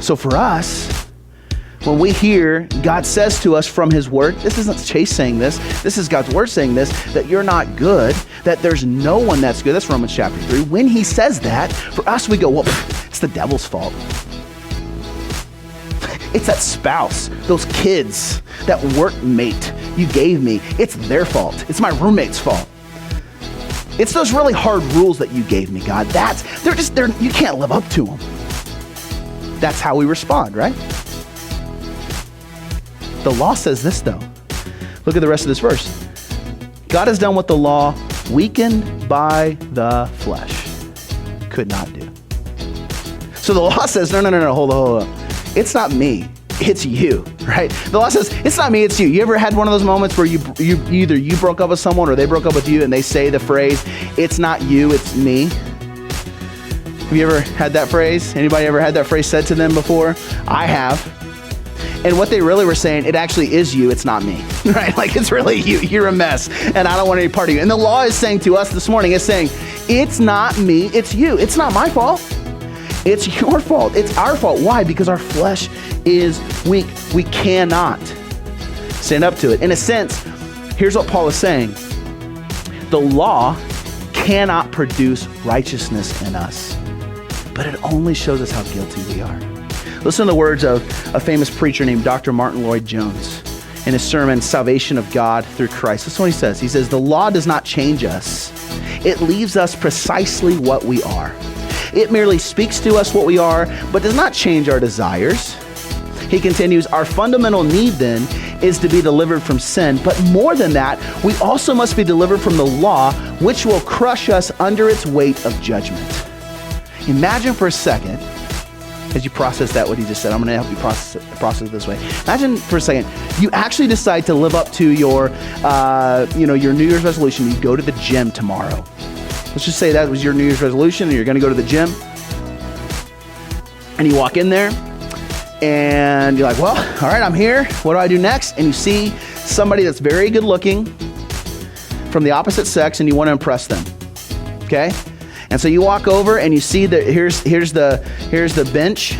So for us, when we hear God says to us from his word, this isn't Chase saying this is God's word saying this, that you're not good, that there's no one that's good. That's Romans chapter 3. When he says that, for us we go, well, it's the devil's fault. It's that spouse, those kids, that workmate you gave me. It's their fault. It's my roommate's fault. It's those really hard rules that you gave me, God. You can't live up to them. That's how we respond, right? The law says this, though. Look at the rest of this verse. God has done what the law, weakened by the flesh, could not do. So the law says, no, hold on. It's not me, it's you, right? The law says, it's not me, it's you. You ever had one of those moments where either you broke up with someone or they broke up with you and they say the phrase, it's not you, it's me? Have you ever had that phrase? Anybody ever had that phrase said to them before? I have. And what they really were saying, it actually is you, it's not me, right? Like, it's really you, you're a mess, and I don't want any part of you. And the law is saying to us this morning, it's saying, it's not me, it's you. It's not my fault. It's your fault. It's our fault. Why? Because our flesh is weak. We cannot stand up to it. In a sense, here's what Paul is saying. The law cannot produce righteousness in us, but it only shows us how guilty we are. Listen to the words of a famous preacher named Dr. Martin Lloyd-Jones in his sermon, Salvation of God Through Christ. That's what he says. He says, the law does not change us. It leaves us precisely what we are. It merely speaks to us what we are, but does not change our desires. He continues, our fundamental need then is to be delivered from sin, but more than that, we also must be delivered from the law, which will crush us under its weight of judgment. Imagine for a second, as you process that, what he just said, I'm going to help you process it this way. Imagine for a second, you actually decide to live up to your New Year's resolution. You go to the gym tomorrow. Let's just say that was your New Year's resolution and you're going to go to the gym. And you walk in there and you're like, well, all right, I'm here. What do I do next? And you see somebody that's very good looking from the opposite sex and you want to impress them. Okay? And so you walk over and you see that here's the bench,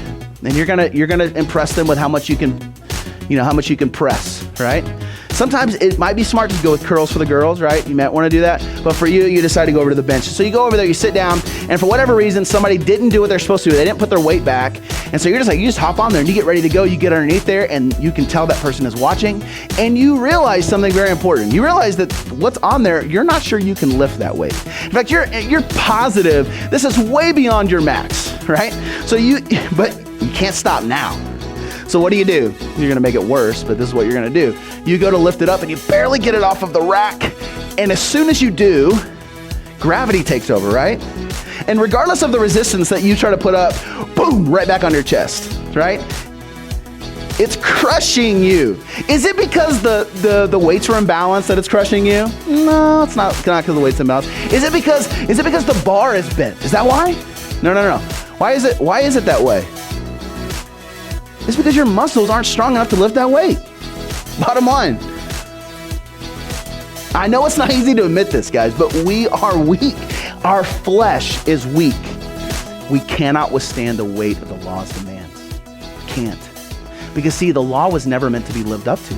and you're gonna impress them with how much you can press, right? Sometimes it might be smart to go with curls for the girls, right? You might want to do that. But for you decide to go over to the bench. So you go over there, you sit down, and for whatever reason, somebody didn't do what they're supposed to do. They didn't put their weight back. And so you just hop on there and you get ready to go. You get underneath there and you can tell that person is watching. And you realize something very important. You realize that what's on there, you're not sure you can lift that weight. In fact, you're positive this is way beyond your max, right? But you can't stop now. So what do? You're gonna make it worse, but this is what you're gonna do. You go to lift it up and you barely get it off of the rack. And as soon as you do, gravity takes over, right? And regardless of the resistance that you try to put up, boom, right back on your chest, right? It's crushing you. Is it because the weights are imbalanced that it's crushing you? No, it's not because the weights are imbalanced. Is it because the bar is bent? Is that why? No. Why is it that way? It's because your muscles aren't strong enough to lift that weight. Bottom line. I know it's not easy to admit this, guys, but we are weak. Our flesh is weak. We cannot withstand the weight of the law's demands. Can't. Because see, the law was never meant to be lived up to.